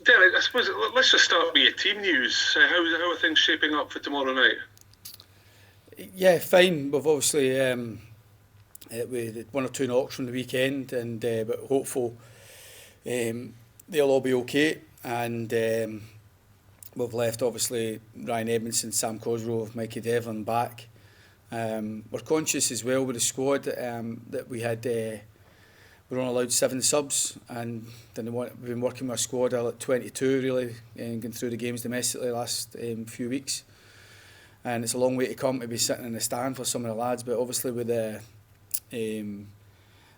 Derek, I suppose let's just start with your team news. How are things shaping up for tomorrow night? Yeah, fine. We've obviously we had one or two knocks from the weekend, and but hopeful they'll all be okay. And we've left obviously Ryan Edmondson, Sam Cosgrove, Mikey Devlin back. We're conscious as well with the squad that we had. We're only allowed 7 subs, and then we've been working with a squad at 22 really, and going through the games domestically the last few weeks. And it's a long way to come to be sitting in the stand for some of the lads, but obviously with the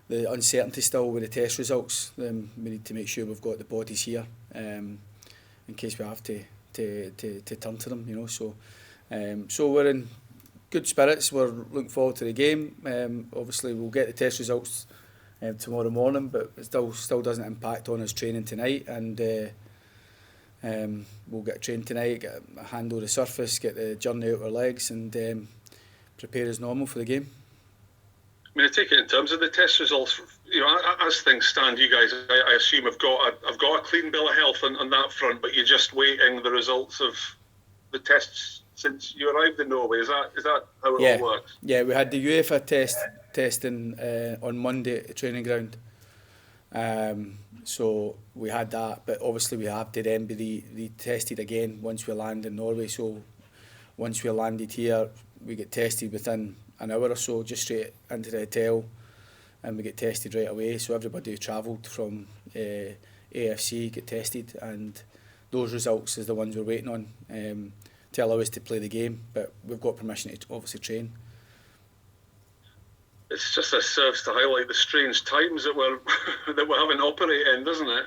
uncertainty still with the test results, we need to make sure we've got the bodies here in case we have to turn to them, you know. So we're in good spirits. We're looking forward to the game. Obviously we'll get the test results tomorrow morning, but it still doesn't impact on us training tonight, and we'll get trained tonight, get a handle the surface, get the journey out of our legs, and prepare as normal for the game. I mean, I take it in terms of the test results. You know, as things stand, you guys, I assume, have got a clean bill of health on that front, but you're just waiting the results of the tests since you arrived in Norway. Is that how it all works? Yeah, we had the UEFA testing on Monday at the training ground. So we had that, but obviously we have to then be retested again once we land in Norway. So once we landed here, we get tested within an hour or so, just straight into the hotel, and we get tested right away. So everybody who travelled from AFC get tested, and those results is the ones we're waiting on to allow us to play the game. But we've got permission to obviously train. It's just this serves to highlight the strange times that we're having to operate in, doesn't it?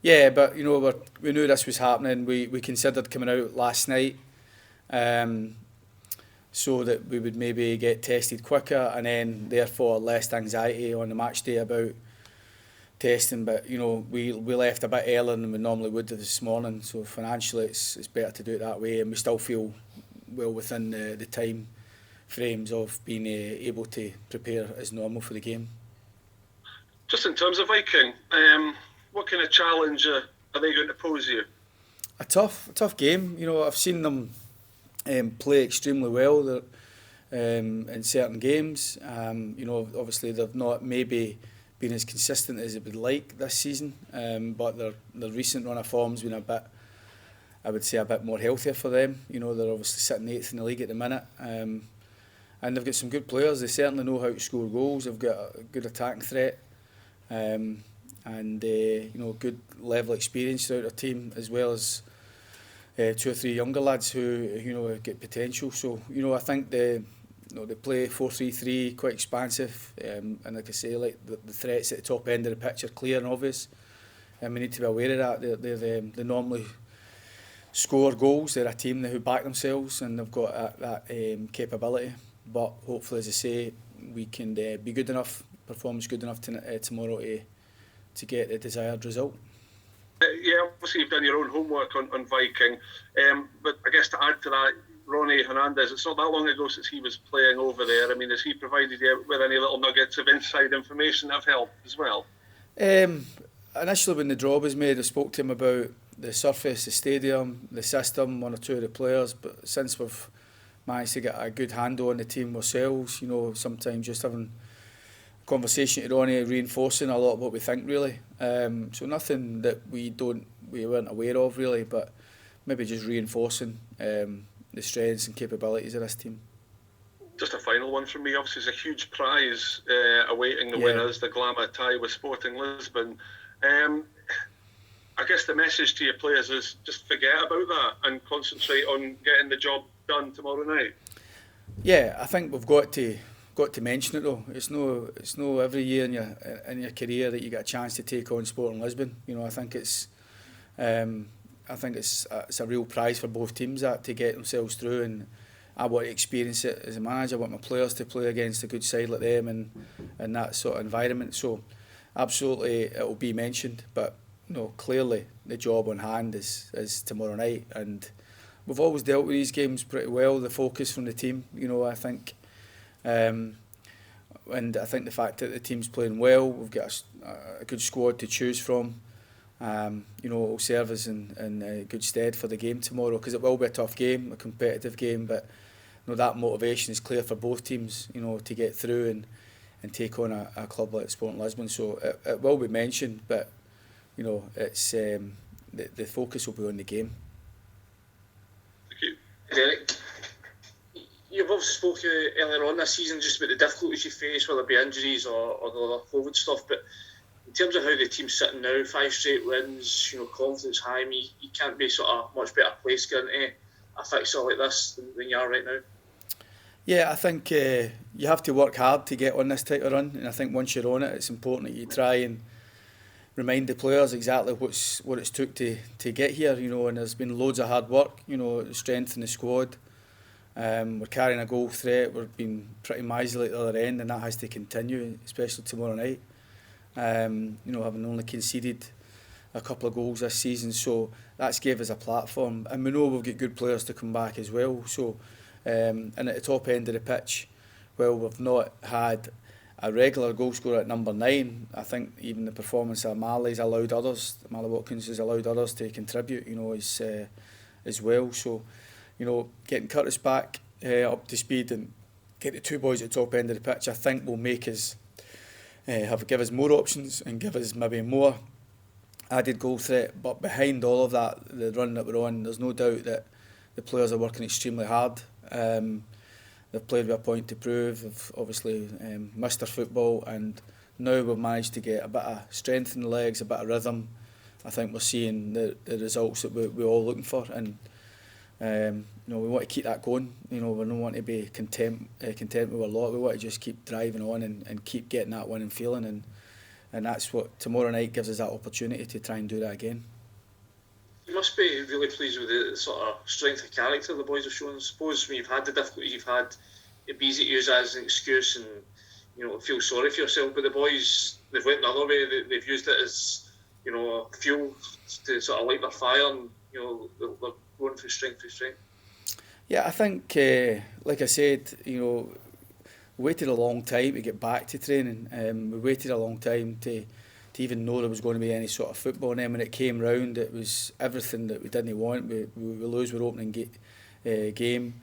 Yeah, but you know, we knew this was happening. We considered coming out last night, so that we would maybe get tested quicker, and then therefore less anxiety on the match day about testing. But you know, we left a bit earlier than we normally would this morning, so financially it's better to do it that way, and we still feel well within the time frames of being able to prepare as normal for the game. Just in terms of Viking, what kind of challenge are they going to pose you? A tough game. You know, I've seen them play extremely well in certain games. You know, obviously they've not maybe been as consistent as it would like this season, but their recent run of form's been I would say a bit more healthier for them. You know, they're obviously sitting 8th in the league at the minute, and they've got some good players. They certainly know how to score goals. They've got a good attacking threat, and you know, good level of experience throughout their team, as well as 2 or 3 younger lads who you know get potential. So you know, I think they play 4-3-3, quite expansive, and like I say, like the threats at the top end of the pitch are clear and obvious, and we need to be aware of that. They normally score goals. They're a team who back themselves, and they've got that capability. But hopefully, as I say, we can be good enough, performance good enough tomorrow to get the desired result. Yeah, obviously you've done your own homework on Viking, but I guess to add to that, Ronnie Hernandez, it's not that long ago since he was playing over there. I mean, has he provided you with any little nuggets of inside information that have helped as well? Initially, when the draw was made, I spoke to him about the surface, the stadium, the system, 1 or 2 of the players, but since we've managed to get a good handle on the team ourselves, you know, sometimes just having a conversation to Ronnie, reinforcing a lot of what we think really. So nothing that we weren't aware of really, but maybe just reinforcing the strengths and capabilities of this team. Just a final one from me. Obviously, it's a huge prize awaiting the winners, the glamour tie with Sporting Lisbon. I guess the message to your players is just forget about that and concentrate on getting the job done tomorrow night. Yeah, I think we've got to mention it though. It's no every year in your career that you get a chance to take on Sporting Lisbon. You know, I think it's a real prize for both teams to get themselves through, and I want to experience it as a manager. I want my players to play against a good side like them and that sort of environment. So absolutely it will be mentioned, but you know, clearly the job on hand is tomorrow night, and we've always dealt with these games pretty well. The focus from the team, you know, I think, and I think the fact that the team's playing well, we've got a good squad to choose from, you know, it will serve us in good stead for the game tomorrow, because it will be a tough game, a competitive game, but you know, that motivation is clear for both teams, you know, to get through and take on a club like Sporting Lisbon. So it will be mentioned, but you know, it's the focus will be on the game. Thank you. Derek, you've obviously spoken earlier on this season just about the difficulties you face, whether it be injuries or the other COVID stuff, but in terms of how the team's sitting now, 5 straight wins, you know, confidence high, you can't be sort of much better placed going into a fixture like this than you are right now. Yeah, I think you have to work hard to get on this type of run, and I think once you're on it, it's important that you try and remind the players exactly what it's took to get here, you know, and there's been loads of hard work, you know, strength in the squad. We're carrying a goal threat, we've been pretty miserly at the other end, and that has to continue, especially tomorrow night. You know, having only conceded a couple of goals this season, so that's gave us a platform, and we know we've got good players to come back as well. So, and at the top end of the pitch, well, we've not had a regular goal scorer at number 9. I think even the performance of Marley Watkins has allowed others to contribute, you know, as well. So, you know, getting Curtis back up to speed and get the two boys at the top end of the pitch, I think will make us give us more options and give us maybe more added goal threat. But behind all of that, the run that we're on, there's no doubt that the players are working extremely hard. They've played with a point to prove. They've obviously missed their football, and now we've managed to get a bit of strength in the legs, a bit of rhythm. I think we're seeing the results that we're all looking for, and you know, we want to keep that going. You know, we don't want to be content with our lot. We want to just keep driving on and keep getting that winning feeling, and that's what tomorrow night gives us, that opportunity to try and do that again. You must be really pleased with the sort of strength of character the boys have shown. I suppose when you've had the difficulties you've had, it'd be easy to use as an excuse and, you know, feel sorry for yourself. But the boys, they've went the other way. They've used it as, you know, fuel to sort of light their fire, and, you know, they're going from strength to strength. Yeah, I think, like I said, you know, we waited a long time to get back to training. We waited a long time to even know there was going to be any sort of football. And then when it came round, it was everything that we didn't want. We lose our opening game.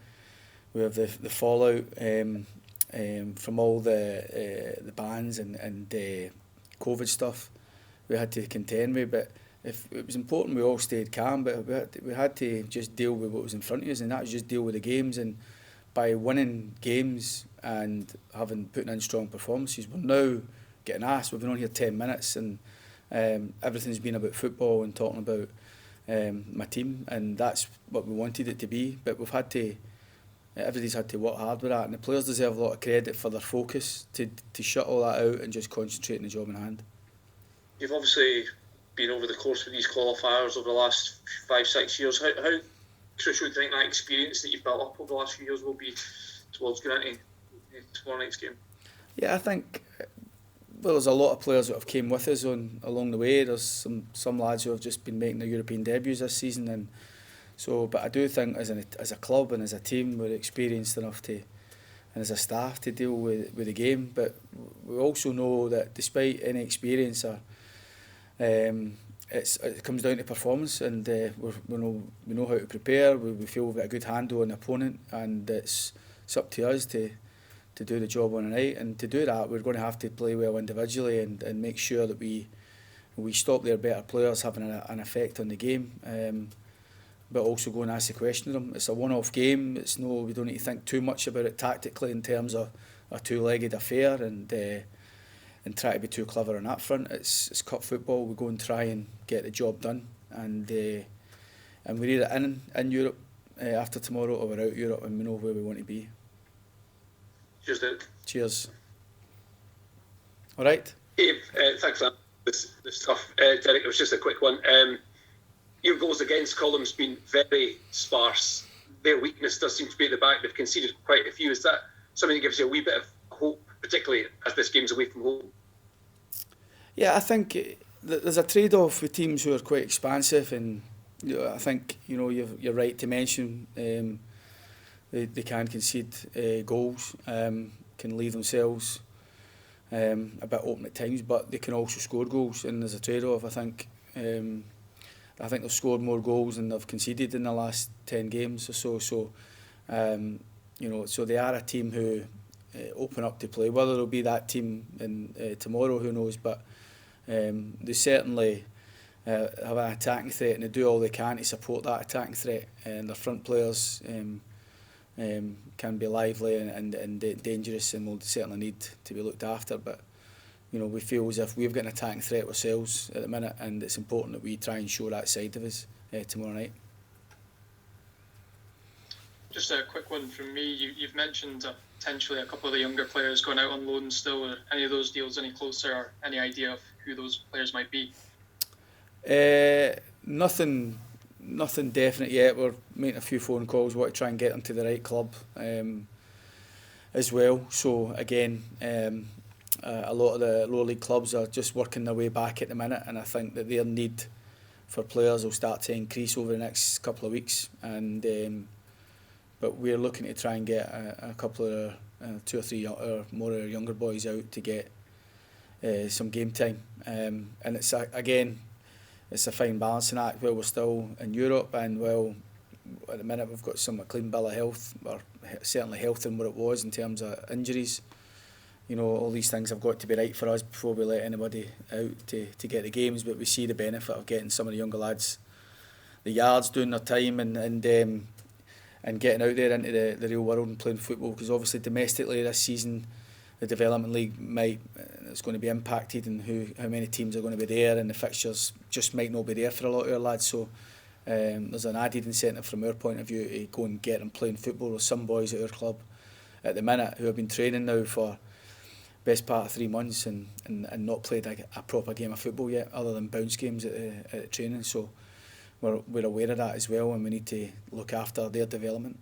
We have the fallout from all the bans and COVID stuff we had to contend with. But if it was important, we all stayed calm. But we had to just deal with what was in front of us, and that was just deal with the games. And by winning games and putting in strong performances, we're now getting asked. We've been on here 10 minutes, and everything's been about football and talking about my team, and that's what we wanted it to be. But everybody's had to work hard with that, and the players deserve a lot of credit for their focus to shut all that out and just concentrate on the job in hand. You've obviously been over the course of these qualifiers over the last 5-6 years. How crucial do you think that experience that you've built up over the last few years will be towards going into tomorrow night's game? Yeah, I think, well, there's a lot of players that have came with us along the way. There's some lads who have just been making their European debuts this season, and so. But I do think as a club and as a team, we're experienced enough and as a staff to deal with the game. But we also know that despite any experience, it comes down to performance, and we know how to prepare. We feel we've got a good handle on the opponent, and it's up to us to do the job on a night. And to do that, we're going to have to play well individually and make sure that we stop their better players having an effect on the game, but also go and ask the question of them. It's a one-off game. We don't need to think too much about it tactically in terms of a two-legged affair and try to be too clever on that front. It's cup football. We go and try and get the job done, and we're either in Europe after tomorrow, or we're out Europe, and we know where we want to be. Cheers, Derek. Cheers. All right. Dave, thanks for this stuff. Derek, it was just a quick one. Your goals against column's been very sparse. Their weakness does seem to be at the back. They've conceded quite a few. Is that something that gives you a wee bit of hope, particularly as this game's away from home? Yeah, I think there's a trade-off with teams who are quite expansive, and you know, I think you're right to mention they can concede goals, can leave themselves a bit open at times, but they can also score goals, and there's a trade-off. I think I think they've scored more goals than they've conceded in the last 10 games or so. So, so they are a team who open up to play. Whether it'll be that team in tomorrow, who knows? But they certainly have an attacking threat, and they do all they can to support that attacking threat. And their front players can be lively and dangerous, and will certainly need to be looked after. But we feel as if we've got an attacking threat ourselves at the minute, and it's important that we try and show that side of us tomorrow night. Just a quick one from me. You've mentioned potentially a couple of the younger players going out on loan still. Are any of those deals any closer, or any idea of who those players might be? Nothing definite yet. We're making a few phone calls. We want to try and get them to the right club as well. So again, a lot of the lower league clubs are just working their way back at the minute, and I think that their need for players will start to increase over the next couple of weeks. And but we're looking to try and get a couple of 2 or 3 or more of our younger boys out to get some game time. And it's it's a fine balancing act. Well, we're still in Europe, and well, at the minute we've got some clean bill of health, or certainly healthier than what it was in terms of injuries. All these things have got to be right for us before we let anybody out to get the games. But we see the benefit of getting some of the younger lads the yards, doing their time, and getting out there into the real world and playing football. Because obviously domestically this season, the Development League it's going to be impacted, and how many teams are going to be there, and the fixtures just might not be there for a lot of our lads. So there's an added incentive from our point of view to go and get them playing football. There's some boys at our club at the minute who have been training now for best part of 3 months and not played a proper game of football yet, other than bounce games at training. So we're aware of that as well, and we need to look after their development.